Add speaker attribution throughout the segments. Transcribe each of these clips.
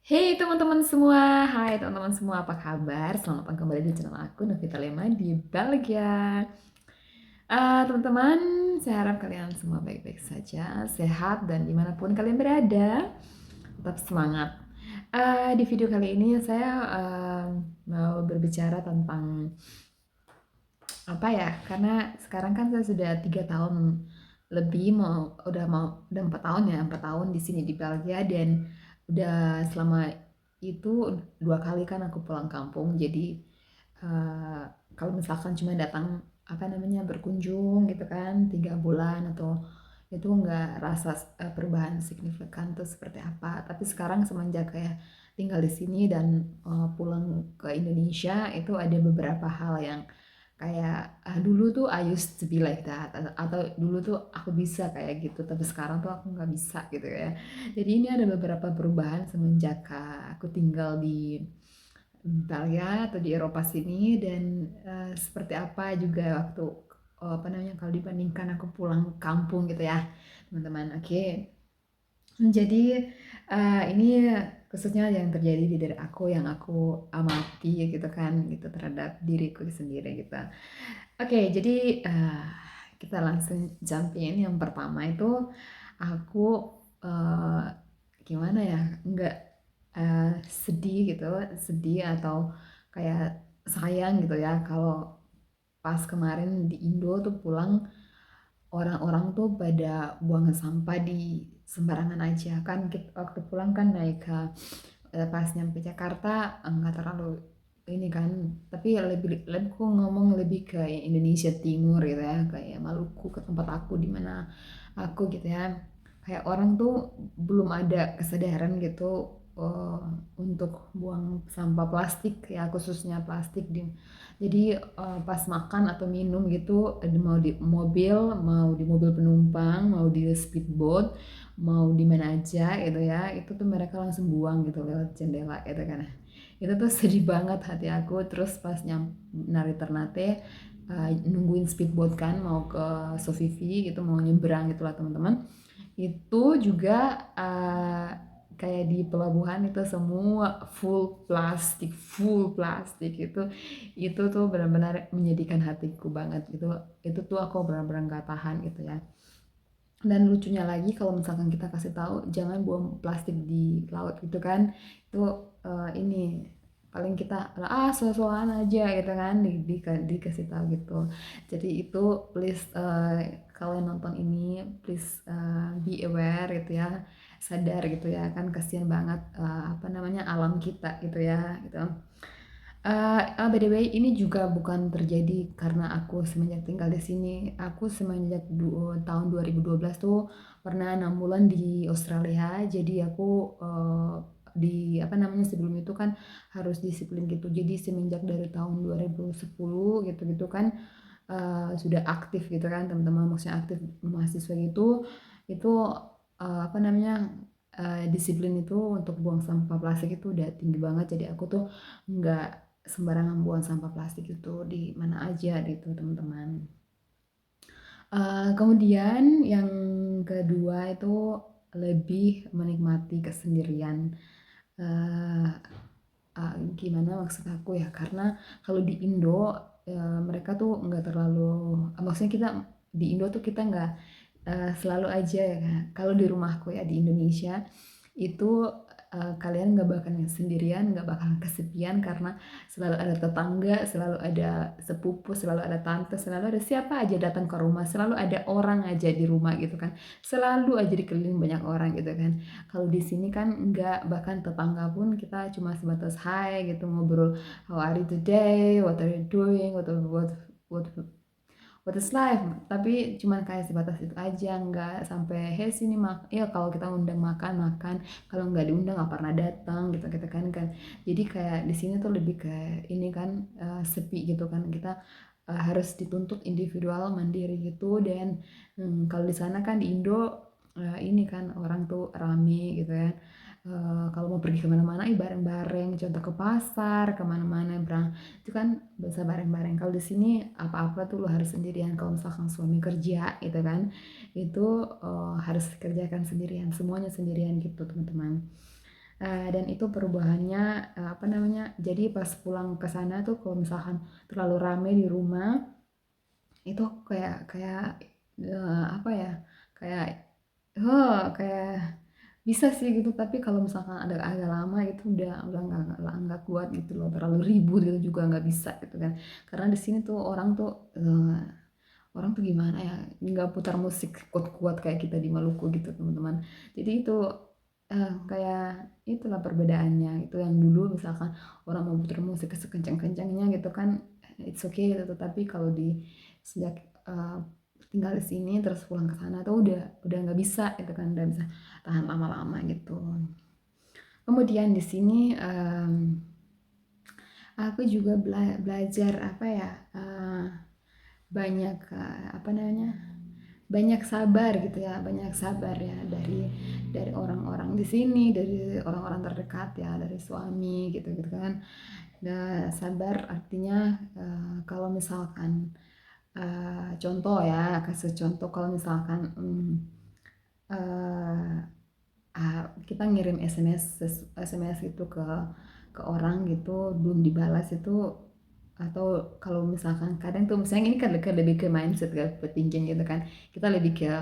Speaker 1: Hey teman-teman semua, hai teman-teman semua, apa kabar? Selamat datang kembali di channel aku, Novita Lema di Belgia. Teman-teman, saya harap kalian semua baik-baik saja, sehat, dan dimanapun kalian berada, tetap semangat. Di video kali ini saya mau berbicara tentang apa ya? Karena sekarang kan saya sudah 3 tahun lebih, udah 4 tahun ya, 4 tahun di sini di Belgia, dan udah selama itu 2 kali kan aku pulang kampung. Jadi eh, kalau misalkan cuma datang apa namanya berkunjung gitu kan 3 bulan atau itu nggak rasa perubahan signifikan tuh seperti apa. Tapi sekarang semenjak kayak tinggal di sini dan pulang ke Indonesia itu ada beberapa hal yang kayak dulu tuh I used to be like that, atau dulu tuh aku bisa kayak gitu tapi sekarang tuh aku nggak bisa gitu ya. Jadi ini ada beberapa perubahan semenjak aku tinggal di Italia atau di Eropa sini, dan seperti apa juga waktu apa namanya kalau dibandingkan aku pulang kampung gitu ya teman-teman. Oke, jadi ini khususnya yang terjadi di diri aku yang aku amati gitu kan gitu terhadap diriku sendiri gitu. Oke, jadi kita langsung jump in. Yang pertama itu aku eh, gimana ya, nggak sedih gitu, sedih atau kayak sayang gitu ya kalau pas kemarin di Indo tuh pulang orang-orang tuh pada buang sampah di sembarangan aja kan. Waktu pulang kan naik ke pas nyampe Jakarta nggak terlalu ini kan, tapi lebih lebih aku ngomong lebih ke Indonesia Timur gitu ya, kayak Maluku, ke tempat aku di mana aku gitu ya. Kayak orang tuh belum ada kesadaran gitu untuk buang sampah plastik ya, khususnya plastik jadi pas makan atau minum gitu, mau di mobil, mau di mobil penumpang, mau di speedboat, mau di mana aja gitu ya, itu tuh mereka langsung buang gitu lewat jendela gitu kan. Itu tuh sedih banget hati aku. Terus pas nari Ternate, nungguin speedboat kan mau ke Sofifi gitu, mau nyebrang gitu lah teman-teman. Itu juga kayak di pelabuhan itu semua full plastik itu tuh benar-benar menyedihkan hatiku banget gitu. Itu tuh aku benar-benar nggak tahan gitu ya. Dan lucunya lagi kalau misalkan kita kasih tahu jangan buang plastik di laut gitu kan, itu ini paling kita so-soan aja gitu kan, dikasih tahu gitu. Jadi itu please, kalian nonton ini please be aware gitu ya, sadar gitu ya kan, kasihan banget apa namanya alam kita gitu ya gitu. By the way, ini juga bukan terjadi karena aku semenjak tinggal di sini. Aku semenjak tahun 2012 tuh pernah 6 bulan di Australia. Jadi aku di apa namanya sebelum itu kan harus disiplin gitu. Jadi semenjak dari tahun 2010 gitu-gitu kan sudah aktif gitu kan teman-teman, maksudnya aktif mahasiswa gitu. Itu apa namanya disiplin itu untuk buang sampah plastik itu udah tinggi banget. Jadi aku tuh nggak sembarangan buang sampah plastik itu di mana aja gitu teman-teman. Kemudian yang kedua itu lebih menikmati kesendirian. Eh, Gimana maksud aku ya? Karena kalau di Indo mereka tuh nggak terlalu, maksudnya kita di Indo tuh kita nggak selalu aja ya kan. Kalau di rumahku ya di Indonesia itu kalian nggak bakalan sendirian, nggak bakalan kesepian karena selalu ada tetangga, selalu ada sepupu, selalu ada tante, selalu ada siapa aja datang ke rumah, selalu ada orang aja di rumah gitu kan, selalu aja dikeliling banyak orang gitu kan. Kalau di sini kan nggak, bahkan tetangga pun kita cuma sebatas hai gitu, ngobrol how are you today, what are you doing, what what is life, tapi cuman kayak sebatas itu aja, nggak sampai hey sini ya kalau kita undang makan makan, kalau nggak diundang nggak pernah datang gitu gitu kan. Jadi kayak di sini tuh lebih ke ini kan sepi gitu kan, kita harus dituntut individual mandiri gitu. Dan kalau di sana kan di Indo ini kan orang tuh rame gitu ya. Kalau mau pergi kemana-mana bareng-bareng, contoh ke pasar kemana-mana berang itu kan bisa bareng-bareng. Kalau di sini apa-apa tuh lo harus sendirian. Kalau misalkan suami kerja gitu kan, itu harus kerjakan sendirian, semuanya sendirian gitu teman-teman. Dan itu perubahannya apa namanya, jadi pas pulang ke sana tuh kalau misalkan terlalu rame di rumah itu kayak kayak apa ya, kayak kayak bisa sih gitu, tapi kalau misalkan ada agak lama itu udah nggak kuat gitu loh, terlalu ribut gitu juga nggak bisa gitu kan. Karena di sini tuh orang tuh gimana ya, nggak putar musik kuat-kuat kayak kita di Maluku gitu teman-teman. Jadi itu kayak itulah perbedaannya. Itu yang dulu misalkan orang mau putar musik sekencang-kencangnya gitu kan, it's okay gitu. Tapi kalau sejak eh, tinggal di sini terus pulang ke sana tuh udah nggak bisa gitu kan, udah bisa tahan lama-lama gitu. Kemudian di sini aku juga belajar apa ya, banyak apa namanya, banyak sabar gitu ya, banyak sabar ya dari orang-orang di sini, dari orang-orang terdekat ya, dari suami gitu gitu kan. Dan sabar artinya kalau misalkan contoh ya, kasih contoh kalau misalkan eh, kita ngirim SMS itu ke orang gitu belum dibalas itu, atau kalau misalkan kadang tuh misalnya ini kan lebih ke mindset ke thinking gitu kan, kita lebih ke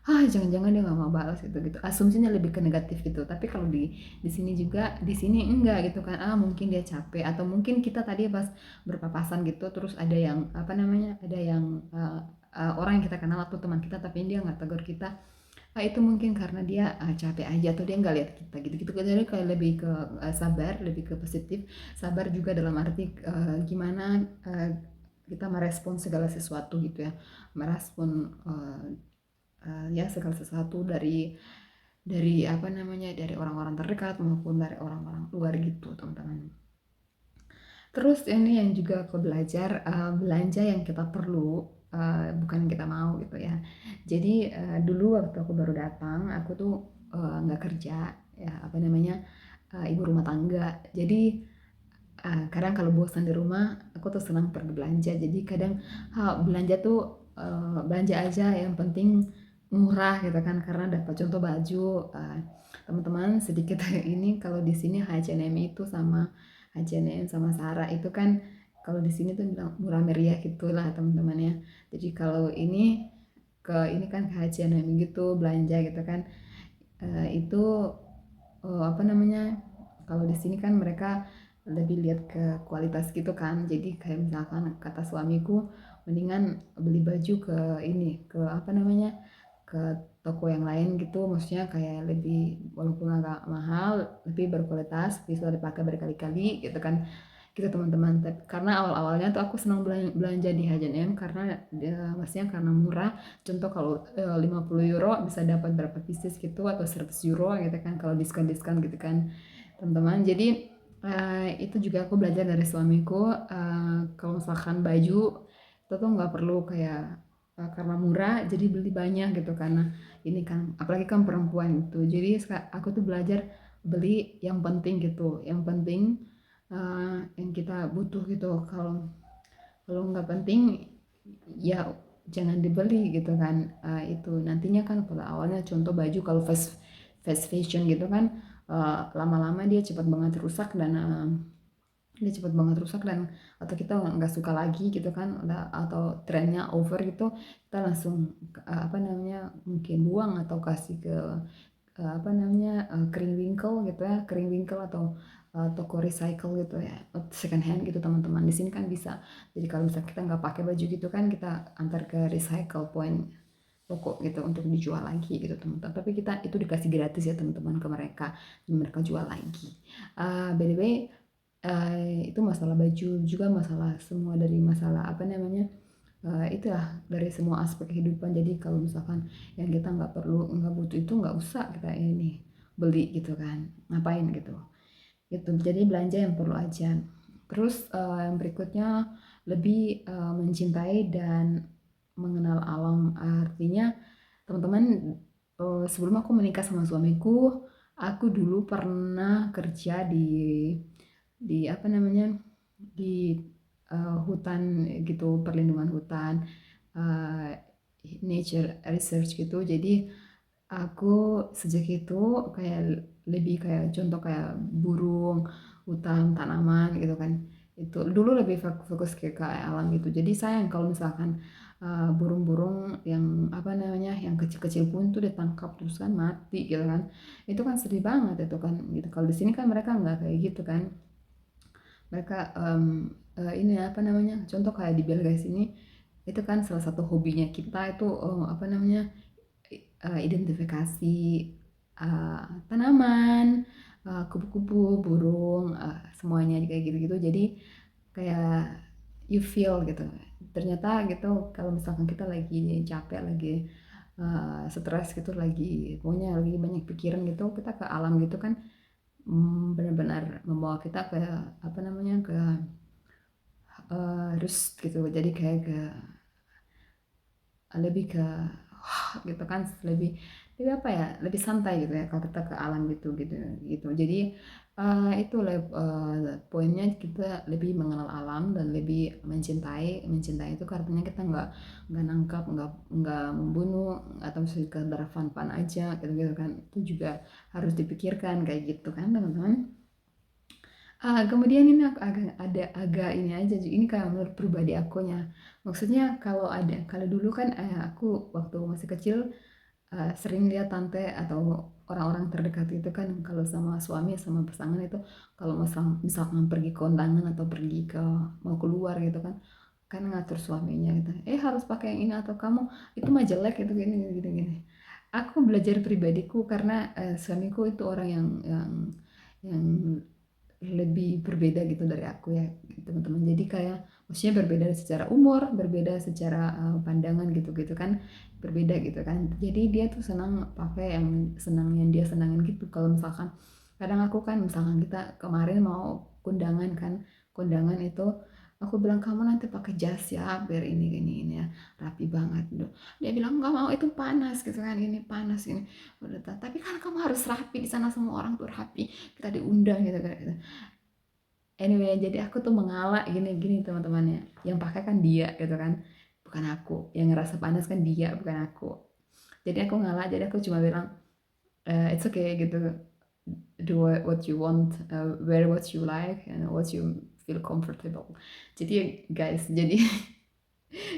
Speaker 1: jangan-jangan dia nggak mau balas gitu gitu, asumsinya lebih ke negatif gitu. Tapi kalau di sini juga, di sini enggak gitu kan, mungkin dia capek, atau mungkin kita tadi pas berpapasan gitu terus ada yang apa namanya, ada yang orang yang kita kenal atau teman kita tapi dia nggak tegur kita. Itu mungkin karena dia capek aja atau dia nggak lihat kita gitu-gitu. Jadi kayak lebih ke sabar, lebih ke positif. Sabar juga dalam arti gimana kita merespon segala sesuatu gitu ya. Merespon ya segala sesuatu dari apa namanya, dari orang-orang terdekat maupun dari orang-orang luar gitu, teman-teman. Terus ini yang juga aku belajar, belanja yang kita perlu, bukan yang kita mau gitu ya. Jadi dulu waktu aku baru datang, aku tuh nggak kerja, ya apa namanya, ibu rumah tangga. Jadi kadang kalau bosan di rumah, aku tuh senang pergi belanja. Jadi kadang belanja tuh belanja aja yang penting murah gitu kan, karena dapat contoh baju. Teman-teman sedikit ini, kalau di sini H&M itu sama H&M sama Zara itu kan kalau di sini tuh bilang murah meriah gitulah teman-teman ya. Jadi kalau ini kan ke H&M gitu belanja gitu kan, itu apa namanya, kalau di sini kan mereka lebih lihat ke kualitas gitu kan. Jadi kayak misalkan kata suamiku, mendingan beli baju ke ini, ke apa namanya, ke toko yang lain gitu, maksudnya kayak lebih walaupun agak mahal lebih berkualitas, bisa dipakai berkali-kali gitu kan, gitu teman-teman. Tapi karena awal-awalnya tuh aku senang belanja di H&M karena maksudnya karena murah. Contoh kalau 50 euro bisa dapat berapa pieces gitu, atau 100 euro gitu kan kalau diskon-diskon gitu kan teman-teman. Jadi itu juga aku belajar dari suamiku, kalau misalkan baju itu tuh nggak perlu kayak karena murah jadi beli banyak gitu, karena ini kan apalagi kan perempuan gitu. Jadi aku tuh belajar beli yang penting gitu, yang penting yang kita butuh gitu. Kalau kalau nggak penting ya jangan dibeli gitu kan. Itu nantinya kan pada awalnya contoh baju kalau fast fashion gitu kan, lama-lama dia cepat banget rusak, dan atau kita nggak suka lagi gitu kan, atau trennya over gitu, kita langsung apa namanya, mungkin buang atau kasih ke apa namanya, kering winkle gitu ya, kering winkle atau toko recycle gitu ya, second hand gitu teman-teman. Di sini kan bisa, jadi kalau misalnya kita nggak pakai baju gitu kan, kita antar ke recycle point toko gitu untuk dijual lagi gitu teman-teman. Tapi kita itu dikasih gratis ya teman-teman ke mereka, dan mereka jual lagi. By the way, itu masalah baju juga masalah semua, dari masalah apa namanya, itulah dari semua aspek kehidupan. Jadi kalau misalkan yang kita nggak perlu, nggak butuh, itu nggak usah kita ini beli gitu kan, ngapain gitu gitu. Jadi belanja yang perlu aja. Terus yang berikutnya lebih mencintai dan mengenal alam. Artinya teman-teman, sebelum aku menikah sama suamiku, aku dulu pernah kerja di apa namanya, di hutan gitu, perlindungan hutan, uh, nature research gitu. Jadi aku sejak itu kayak lebih kayak contoh kayak burung, hutan, tanaman gitu kan. Itu dulu lebih fokus ke alam gitu. Jadi sayang kalau misalkan burung-burung yang apa namanya yang kecil-kecil pun tuh ditangkap terus kan mati gitu kan. Itu kan sedih banget itu kan gitu. Kalau di sini kan mereka nggak kayak gitu kan. Mereka ini apa namanya? Contoh kayak di Belgia sini itu kan salah satu hobinya kita itu apa namanya? Identifikasi tanaman, kupu-kupu, burung, semuanya kayak gitu-gitu. Jadi kayak you feel gitu. Ternyata gitu kalau misalkan kita lagi capek, lagi stres gitu, lagi pokoknya lagi banyak pikiran gitu, kita ke alam gitu kan benar-benar membawa kita ke apa namanya ke rest gitu. Jadi kayak ke lebih ke gitu kan lebih lebih apa ya lebih santai gitu ya kalau kita ke alam gitu gitu gitu jadi itu poinnya kita lebih mengenal alam dan lebih mencintai mencintai itu artinya kita nggak nangkap nggak membunuh atau sekedar fun-fun aja gitu gitu kan itu juga harus dipikirkan kayak gitu kan teman-teman. Kemudian ini aku agak ini aja, ini kayak menurut pribadi akunya. Maksudnya kalau dulu kan aku waktu masih kecil sering lihat tante atau orang-orang terdekat itu kan kalau sama suami sama pasangan itu kalau misalkan pergi ke kondangan atau pergi ke mau keluar gitu kan ngatur suaminya gitu. Harus pakai yang ini atau kamu itu mah jelek itu gini gini gini. Gini. Aku belajar pribadiku karena suamiku itu orang yang lebih berbeda gitu dari aku ya teman-teman jadi kayak maksudnya berbeda secara umur berbeda secara pandangan gitu-gitu kan berbeda gitu kan jadi dia tuh senang pakai yang dia senangin gitu kalau misalkan kadang aku kan misalkan kita kemarin mau kondangan kan kondangan itu aku bilang kamu nanti pakai jas ya biar ini ya rapi banget dia bilang nggak mau itu panas gitu kan ini panas ini udah tapi kan kamu harus rapi di sana semua orang tuh rapi kita diundang gitu kan anyway jadi aku tuh mengalah gini teman-temannya yang pakai kan dia gitu kan bukan aku yang ngerasa panas kan dia bukan aku jadi aku ngalah jadi aku cuma bilang it's okay gitu do what you want wear what you like and what you feel comfortable jadi guys jadi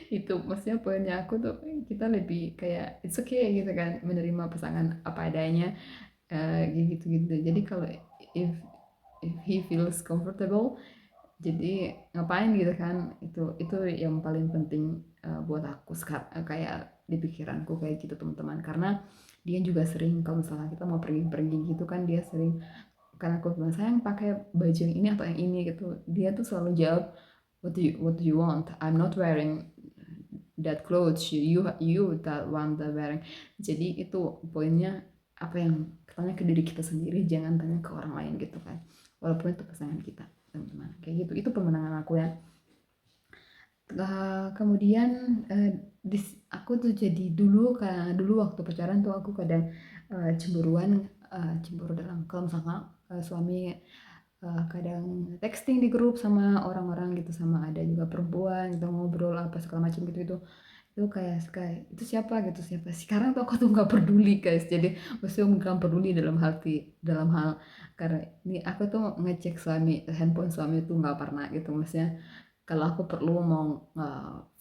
Speaker 1: itu maksudnya poinnya aku tuh kita lebih kayak it's okay gitu kan menerima pasangan apa adanya gitu gitu jadi kalau if if he feels comfortable jadi ngapain gitu kan itu yang paling penting buat aku sekarang kayak di pikiranku kayak gitu teman-teman karena dia juga sering kalau misalnya kita mau pergi-pergi gitu kan dia sering karena aku bilang sayang pakai baju yang ini atau yang ini gitu dia tuh selalu jawab what do you want I'm not wearing that clothes you that one that wearing jadi itu poinnya apa yang tanya ke diri kita sendiri jangan tanya ke orang lain gitu kan walaupun itu pasangan kita teman-teman kayak gitu itu pemenangan aku ya. Kemudian aku tuh jadi dulu waktu pacaran tuh aku kadang cemburuan cemburu dalam kalau misalkan suami kadang texting di grup sama orang-orang gitu sama ada juga perempuan gitu ngobrol apa segala macam gitu itu kayak itu siapa gitu siapa sekarang tuh aku tuh nggak peduli guys jadi maksudnya nggak peduli dalam hal karena ini aku tuh ngecek handphone suami itu nggak pernah gitu maksudnya kalau aku perlu mau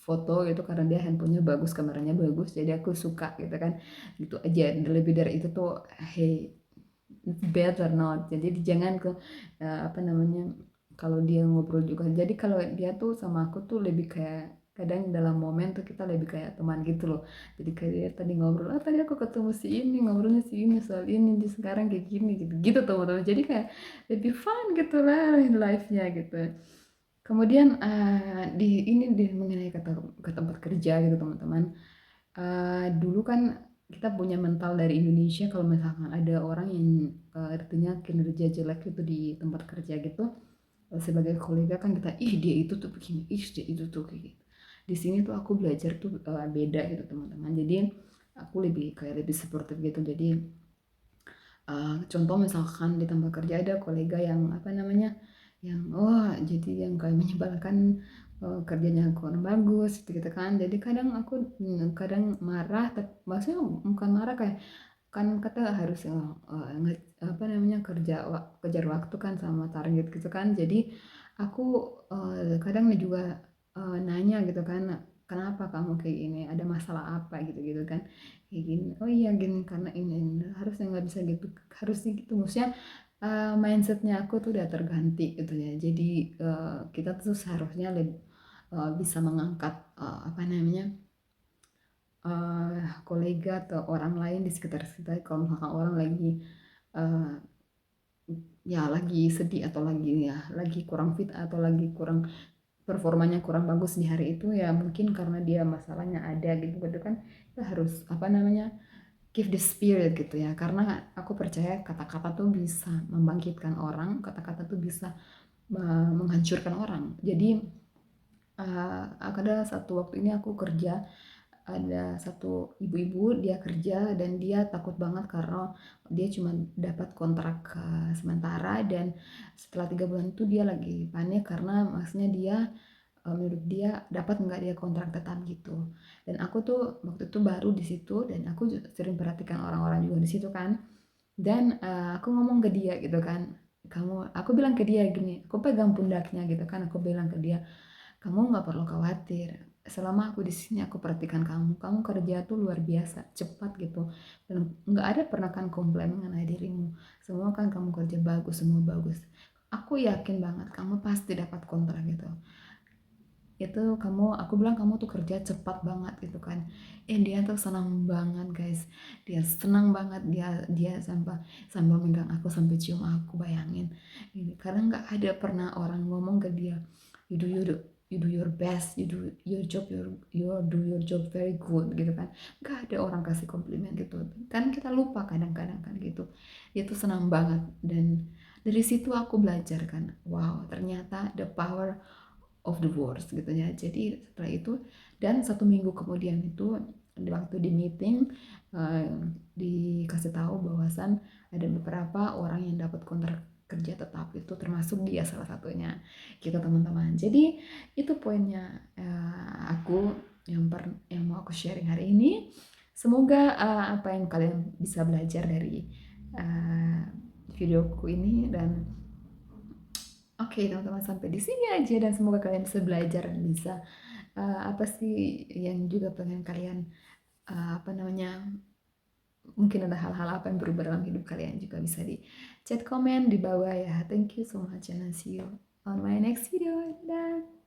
Speaker 1: foto gitu karena dia handphonenya bagus kameranya bagus jadi aku suka gitu kan gitu aja lebih dari itu tuh hey better not jadi jangan ke apa namanya kalau dia ngobrol juga jadi kalau dia tuh sama aku tuh lebih kayak kadang dalam momen tuh kita lebih kayak teman gitu loh jadi kayak dia tadi ngobrol tadi aku ketemu si ini ngobrolnya si ini soal ini di sekarang kayak gini gitu gitu teman-teman jadi kayak lebih fun gitu lah life-nya gitu. Kemudian di mengenai ke tempat kerja gitu teman-teman. Dulu kan kita punya mental dari Indonesia kalau misalkan ada orang yang artinya kinerja jelek itu di tempat kerja gitu, sebagai kolega kan kita ih dia itu tuh begini, ih dia itu tuh kayak gitu. Di sini tuh aku belajar tuh beda gitu teman-teman. Jadi aku lebih seperti gitu. Jadi contoh misalkan di tempat kerja ada kolega yang apa namanya yang jadi yang kayak menyebalkan kerjanya kurang bagus gitu, gitu kan jadi kadang aku kadang marah maksudnya bukan marah kayak kan kata harus apa namanya kejar waktu kan sama target gitu kan. Jadi aku kadang juga nanya gitu kan, kenapa kamu kayak gini, ada masalah apa gitu-gitu kan, kayak gini, oh iya gini karena ini, harusnya nggak bisa gitu, harusnya gitu, maksudnya mindsetnya aku tuh udah terganti gitu ya. Jadi kita tuh seharusnya bisa mengangkat apa namanya kolega atau orang lain di sekitar kita kalau misalkan orang lagi eh, ya lagi sedih atau lagi kurang fit atau lagi kurang performanya kurang bagus di hari itu, ya mungkin karena dia masalahnya ada gitu gitu kan. Kita harus apa namanya give the spirit gitu ya, karena aku percaya kata-kata tuh bisa membangkitkan orang, kata-kata tuh bisa menghancurkan orang. Jadi ada satu waktu ini aku kerja, ada satu ibu-ibu dia kerja dan dia takut banget karena dia cuma dapat kontrak sementara, dan setelah 3 bulan itu dia lagi panik karena maksudnya dia menurut dia dapat nggak dia kontrak tetap gitu. Dan aku tuh waktu itu baru di situ dan aku sering perhatikan orang-orang juga di situ kan. Dan aku ngomong ke dia gitu kan, aku bilang ke dia gini, aku pegang pundaknya gitu kan, aku bilang ke dia, kamu nggak perlu khawatir. Selama aku di sini aku perhatikan kamu kerja tuh luar biasa, cepat gitu. Dan nggak ada pernah kan komplain mengenai dirimu. Semua kan kamu kerja bagus, semua bagus. Aku yakin banget kamu pasti dapat kontrak gitu. Itu aku bilang kamu tuh kerja cepat banget gitu kan. Dia tuh senang banget guys. Dia senang banget, dia dia sampai sambil megang aku, sampai cium aku, bayangin. Ini karena nggak ada pernah orang ngomong ke dia, you do you do you do your best, you do your job, you do your job very good gitu kan. Nggak ada orang kasih komplimen gitu kan, kita lupa kadang-kadang kan gitu. Dia tuh senang banget. Dan dari situ aku belajar kan, wow ternyata the power of the words gitu ya. Jadi setelah itu, dan 1 minggu kemudian itu waktu di meeting eh, dikasih tahu bahwasan ada beberapa orang yang dapat kontrak kerja tetap, itu termasuk dia salah satunya gitu teman-teman. Jadi itu poinnya aku yang mau aku sharing hari ini. Semoga apa yang kalian bisa belajar dari uh, videoku ini. Dan oke, teman-teman, sampai di sini aja, dan semoga kalian bisa belajar dan bisa apa sih yang juga pengen kalian apa namanya, mungkin ada hal-hal apa yang berubah dalam hidup kalian, juga bisa di chat komen di bawah ya. Thank you so much and I'll see you on my next video. Dadah.